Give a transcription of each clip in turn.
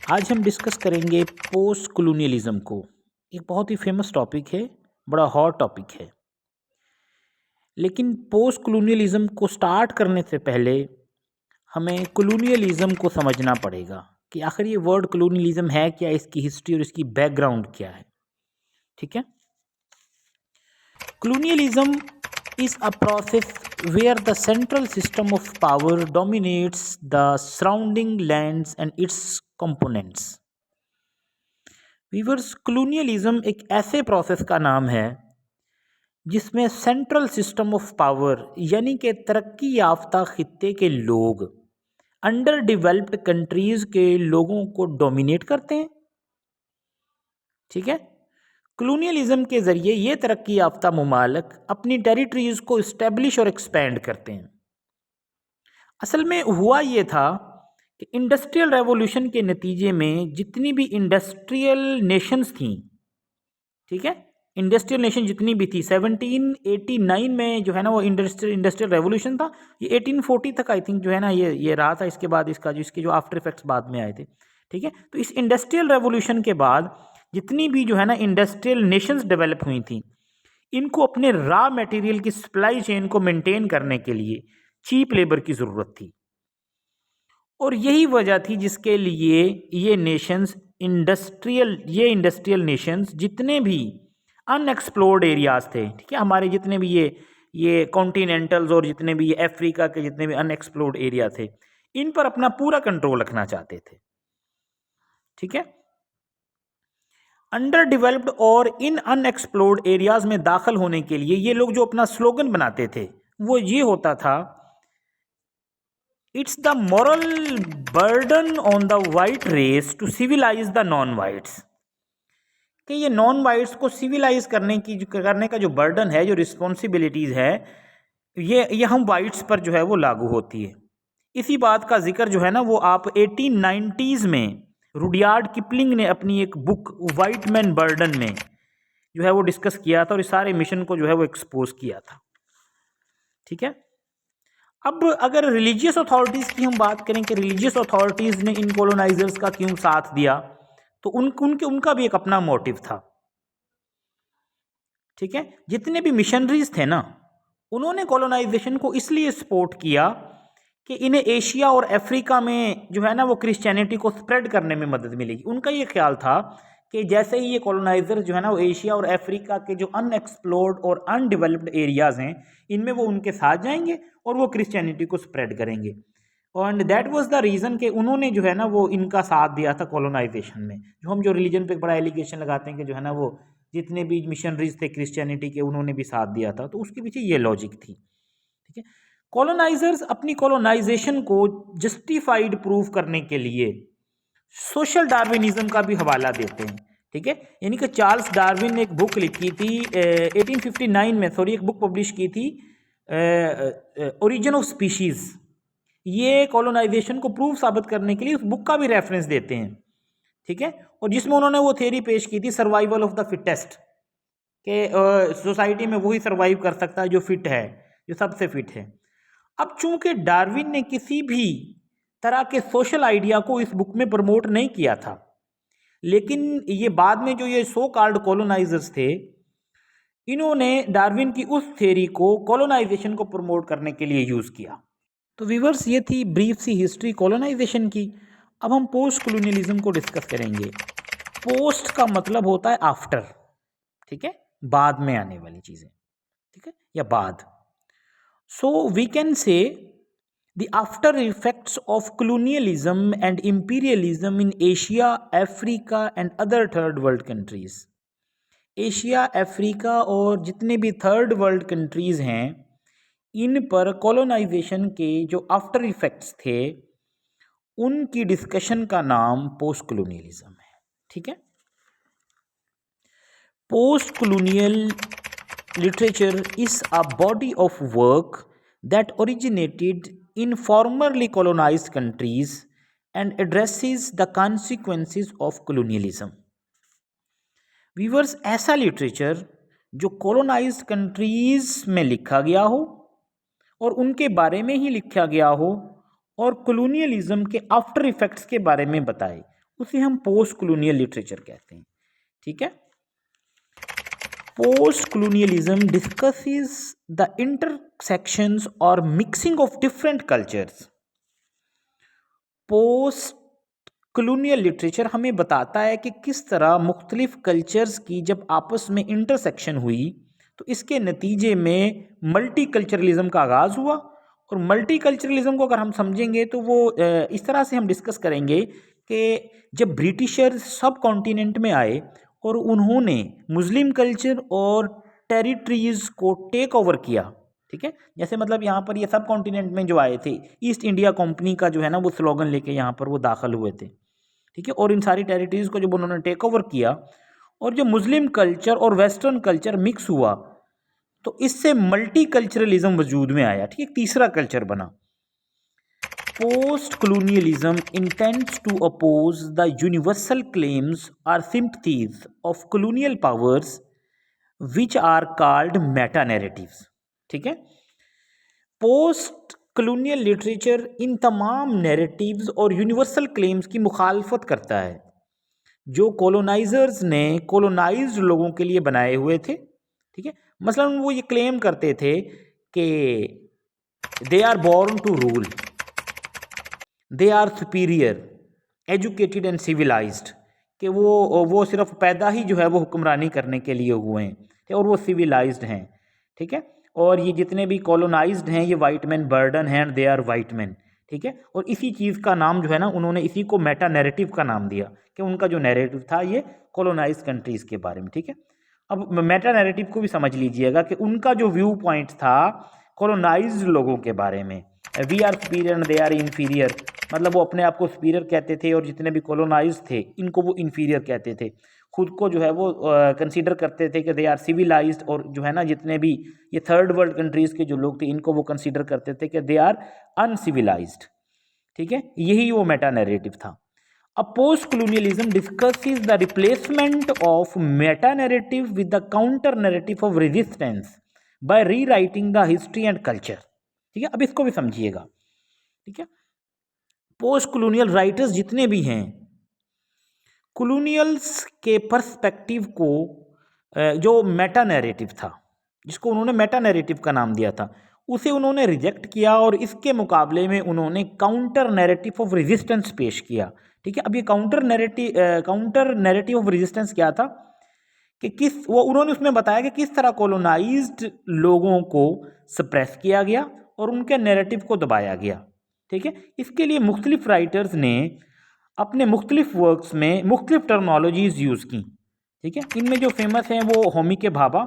आज हम डिस्कस करेंगे पोस्ट कॉलोनियलिज्म को। एक बहुत ही फेमस टॉपिक है, बड़ा हॉट टॉपिक है। लेकिन पोस्ट कॉलोनियलिज्म को स्टार्ट करने से पहले हमें कॉलोनियलिज्म को समझना पड़ेगा कि आखिर ये वर्ड कॉलोनियलिज्म है क्या, इसकी हिस्ट्री और इसकी बैकग्राउंड क्या है। ठीक है। Colonialism is a process where the central system of power dominates the surrounding lands and its components. Weavers, colonialism एक ऐसे प्रोसेस का नाम है जिसमें सेंट्रल सिस्टम ऑफ पावर यानी कि तरक्की याफ्ता खित्ते के लोग अंडर डेवलप्ड कंट्रीज के लोगों को डोमिनेट करते हैं। ठीक है। कॉलोनियलिज्म के ज़रिए ये तरक्की याफ्ता ममालिक अपनी टेरिटरीज़ को इस्टेब्लिश और एक्सपेंड करते हैं। असल में हुआ ये था कि इंडस्ट्रियल रेवोल्यूशन के नतीजे में जितनी भी इंडस्ट्रियल नेशंस थीं, ठीक है, इंडस्ट्रियल नेशन जितनी भी थी, 1789 में जो है ना वो इंडस्ट्रियल रेवोल्यूशन था। ये 1840 तक आई थिंक जो है ना ये रहा था। इसके बाद इसके जो आफ्टर इफेक्ट्स बाद में आए थे। ठीक है। तो इस इंडस्ट्रियल रेवोल्यूशन के बाद जितनी भी जो है ना इंडस्ट्रियल नेशंस डेवलप हुई थी, इनको अपने रॉ मटेरियल की सप्लाई चेन को मेंटेन करने के लिए चीप लेबर की ज़रूरत थी। और यही वजह थी जिसके लिए ये इंडस्ट्रियल नेशंस जितने भी अनएक्सप्लोर्ड एरियाज़ थे, ठीक है, हमारे जितने भी ये कॉन्टिनेंटल्स और जितने भी ये अफ्रीका के जितने भी अनएक्सप्लोर्ड एरिया थे, इन पर अपना पूरा कंट्रोल रखना चाहते थे। ठीक है। अंडर डेवलप्ड और इन अनएक्सप्लोर्ड एरियाज में दाखिल होने के लिए ये लोग जो अपना स्लोगन बनाते थे वो ये होता था, it's the moral burden on the white race to civilise the non whites. कि ये नॉन वाइट्स को सिविलाइज करने का जो बर्डन है, जो रिस्पॉन्सिबिलिटीज़ है, ये हम वाइट्स पर जो है वो लागू होती है। इसी बात का जिक्र जो है ना वो आप 1890s में रुडयार्ड किपलिंग ने अपनी एक बुक वाइट मैन बर्डन में जो है वो डिस्कस किया था और इस सारे मिशन को जो है वो एक्सपोज किया था। ठीक है। अब अगर रिलीजियस अथॉरिटीज़ की हम बात करें कि रिलीजियस अथॉरिटीज़ ने इन कॉलोनाइजर्स का क्यों साथ दिया, तो उनका भी एक अपना मोटिव था। ठीक है। जितने भी मिशनरीज थे ना, उन्होंने कॉलोनाइजेशन को इसलिए सपोर्ट किया कि इन्हें एशिया और अफ्रीका में जो है ना वो क्रिश्चियनिटी को स्प्रेड करने में मदद मिलेगी। उनका ये ख्याल था कि जैसे ही ये कॉलोनाइजर जो है ना वो एशिया और अफ्रीका के जो अनएक्सप्लोर्ड और अनडेवलप्ड एरियाज़ हैं, इनमें वो उनके साथ जाएंगे और वो क्रिश्चियनिटी को स्प्रेड करेंगे। And that was the reason कि उन्होंने जो है ना वो इनका साथ दिया था कॉलोनाइजेशन में। जो रिलीजन पे बड़ा एलिगेशन लगाते हैं कि जो है ना वो जितने भी मिशनरीज थे क्रिश्चियनिटी के, उन्होंने भी साथ दिया था, तो उसके पीछे ये लॉजिक थी। ठीक है। कॉलोनाइजर्स अपनी कॉलोनाइजेशन को जस्टिफाइड प्रूव करने के लिए सोशल डार्विनिज्म का भी हवाला देते हैं। ठीक है। यानी कि चार्ल्स डार्विन ने एक बुक लिखी थी 1859 में, एक बुक पब्लिश की थी ओरिजिन ऑफ स्पीशीज। ये कॉलोनाइजेशन को प्रूफ साबित करने के लिए उस बुक का भी रेफरेंस देते हैं। ठीक है। और जिसमें उन्होंने वो थ्योरी पेश की थी सर्वाइवल ऑफ द फिटेस्ट, कि सोसाइटी में वही सर्वाइव कर सकता है जो फिट है, जो सबसे फिट है। अब चूंकि डार्विन ने किसी भी तरह के सोशल आइडिया को इस बुक में प्रमोट नहीं किया था, लेकिन ये बाद में जो ये सो कॉल्ड कॉलोनाइजर्स थे, इन्होंने डार्विन की उस थ्योरी को कॉलोनाइजेशन को प्रमोट करने के लिए यूज़ किया। तो व्यूअर्स, ये थी ब्रीफ सी हिस्ट्री कॉलोनाइजेशन की। अब हम पोस्ट कॉलोनियलिज्म को डिस्कस करेंगे। पोस्ट का मतलब होता है आफ्टर, ठीक है, बाद में आने वाली चीज़ें, ठीक है, या बाद। So we can say the after effects of colonialism and imperialism in Asia, Africa and other third world countries. Asia, Africa और जितने भी थर्ड वर्ल्ड कंट्रीज़ हैं, इन पर कॉलोनाइजेशन के जो आफ्टर इफेक्ट्स थे, उनकी डिस्कशन का नाम पोस्ट कॉलोनियलिज्म है। ठीक है। Post colonial literature is a body of work that originated in formerly colonised countries and addresses the consequences of colonialism. Viewers, ऐसा लिटरेचर जो कॉलोनाइज्ड कंट्रीज में लिखा गया हो और उनके बारे में ही लिखा गया हो और कॉलोनियलिज्म के आफ्टर इफेक्ट्स के बारे में बताए, उसे हम पोस्ट कॉलोनियल लिटरेचर कहते हैं। ठीक है, post colonialism discusses the intersections और mixing of different cultures. Post colonial literature हमें बताता है कि किस तरह मुख्तलिफ कल्चर्स की जब आपस में इंटरसेक्शन हुई तो इसके नतीजे में मल्टी कल्चरलिज्म का आगाज़ हुआ। और मल्टी कल्चरलिज्म को अगर हम समझेंगे तो वो इस तरह से हम डिस्कस करेंगे कि जब ब्रिटिशर्स सब कॉन्टिनेंट में आए और उन्होंने मुस्लिम कल्चर और टेरिटरीज़ को टेक ओवर किया। ठीक है, जैसे मतलब यहाँ पर ये सब कॉन्टिनेंट में जो आए थे, ईस्ट इंडिया कंपनी का जो है ना वो स्लोगन लेके यहाँ पर वो दाखिल हुए थे। ठीक है, और इन सारी टेरिटरीज़ को जब उन्होंने टेक ओवर किया और जो मुस्लिम कल्चर और वेस्टर्न कल्चर मिक्स हुआ तो इससे मल्टी कल्चरलिज्म वजूद में आया। ठीक है, तीसरा कल्चर बना। Post colonialism intends to oppose the universal claims और sympathies of colonial powers which are called meta narratives. ठीक है, पोस्ट कॉलोनियल लिटरेचर इन तमाम नैरेटिव्स और यूनिवर्सल क्लेम्स की मुखालफत करता है जो कॉलोनाइजर्स ने कॉलोनाइज्ड लोगों के लिए बनाए हुए थे। ठीक है, मसलन वो ये क्लेम करते थे कि they are born to rule, they are superior, educated and civilised, कि वो सिर्फ पैदा ही जो है वो हुक्मरानी करने के लिए हुए हैं और वो सिविलाइज्ड हैं। ठीक है, और ये जितने भी कॉलोनाइज्ड हैं ये वाइट मैन बर्डन हैं, दे आर वाइट मैन। ठीक है, और इसी चीज़ का नाम जो है ना उन्होंने इसी को मेटा नैरेटिव का नाम दिया कि उनका जो नैरेटिव था ये कॉलोनाइज कंट्रीज़ के बारे में। ठीक है, अब मेटा नैरेटिव को भी समझ लीजिएगा कि उनका जो व्यू पॉइंट था कॉलोनाइज्ड लोगों के बारे में, we are superior and they are inferior, मतलब वो अपने आप को सुपीरियर कहते थे और जितने भी कॉलोनाइज थे इनको वो इन्फीरियर कहते थे। खुद को जो है वो कंसीडर करते थे कि दे आर सिविलाइज्ड, और जो है ना जितने भी ये थर्ड वर्ल्ड कंट्रीज़ के जो लोग थे इनको वो कंसीडर करते थे कि दे आर अनसिविलाइज्ड। ठीक है, यही वो मेटा नैरेटिव था। अब post colonialism discusses the replacement of Meta narrative with the counter narrative of resistance bye rewriting the history and culture. ठीक है, अब इसको भी समझिएगा। ठीक है, पोस्ट कॉलोनियल राइटर्स जितने भी हैं कॉलोनियल्स के पर्सपेक्टिव को जो मेटा नैरेटिव था जिसको उन्होंने मेटा नैरेटिव का नाम दिया था उसे उन्होंने रिजेक्ट किया और इसके मुकाबले में उन्होंने काउंटर नैरेटिव ऑफ रेजिस्टेंस पेश किया। ठीक है, अब ये काउंटर नैरेटिव ऑफ रेजिस्टेंस क्या था कि उन्होंने उसमें बताया कि किस तरह कॉलोनाइज्ड लोगों को सप्रेस किया गया और उनके नैरेटिव को दबाया गया। ठीक है, इसके लिए मुख्तलिफ राइटर्स ने अपने मुख्तलिफ वर्क्स में मुख्तलिफ टर्मिनोलॉजीज़ यूज़ की। ठीक है, इनमें जो फेमस हैं वो होमी के भाभा,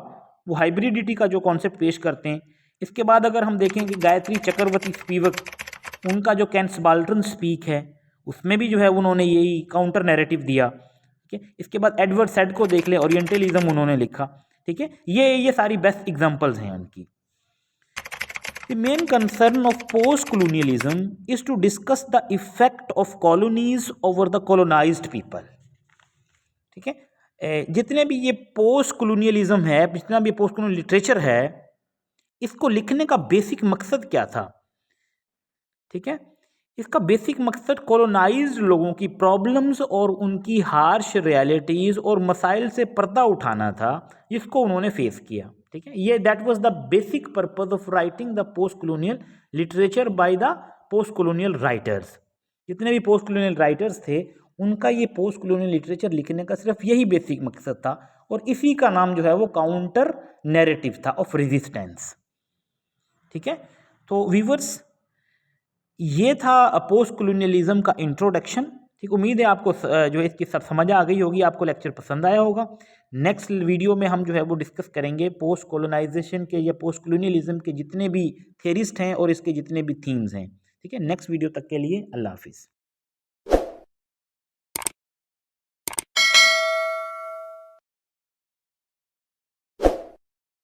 वो हाइब्रिडिटी का जो कॉन्सेप्ट पेश करते हैं। इसके बाद अगर हम देखें कि गायत्री चक्रवर्ती स्पीवक, उनका जो कैंस बाल्टन स्पीक है उसमें भी जो है उन्होंने यही काउंटर नैरेटिव दिया। ठीक है, इसके बाद एडवर्ड सेड को देख लें, ओरिएंटलिज्म उन्होंने लिखा। ठीक है, ये सारी बेस्ट एग्जांपल्स हैं उनकी। The main concern of post-colonialism is to discuss the effect of colonies over the colonized people. ठीक है, जितने भी ये पोस्ट कॉलोनियलिज्म है, जितना भी पोस्ट कॉलोनियल लिटरेचर है, इसको लिखने का बेसिक मकसद क्या था? ठीक है, इसका बेसिक मकसद कॉलोनाइज्ड लोगों की प्रॉब्लम्स और उनकी हार्श रियलिटीज़ और मसाइल से पर्दा उठाना था जिसको उन्होंने फेस किया। ठीक है, ये that was the basic purpose of writing the post colonial literature by the post colonial writers. जितने भी पोस्ट कॉलोनियल राइटर्स थे उनका ये पोस्ट कॉलोनियल लिटरेचर लिखने का सिर्फ यही बेसिक मकसद था और इसी का नाम जो है वो काउंटर नैरेटिव था ऑफ रेजिस्टेंस। ठीक है, तो व्यूअर्स ये था पोस्ट कॉलोनियलिज्म का इंट्रोडक्शन। ठीक, उम्मीद है आपको जो है इसकी सब समझ आ गई होगी, आपको लेक्चर पसंद आया होगा। नेक्स्ट वीडियो में हम जो है वो डिस्कस करेंगे पोस्ट कॉलोनाइजेशन के या पोस्ट कॉलोनियलिज्म के जितने भी थेरिस्ट हैं और इसके जितने भी थीम्स हैं। ठीक है, नेक्स्ट वीडियो तक के लिए अल्लाह हाफिज़।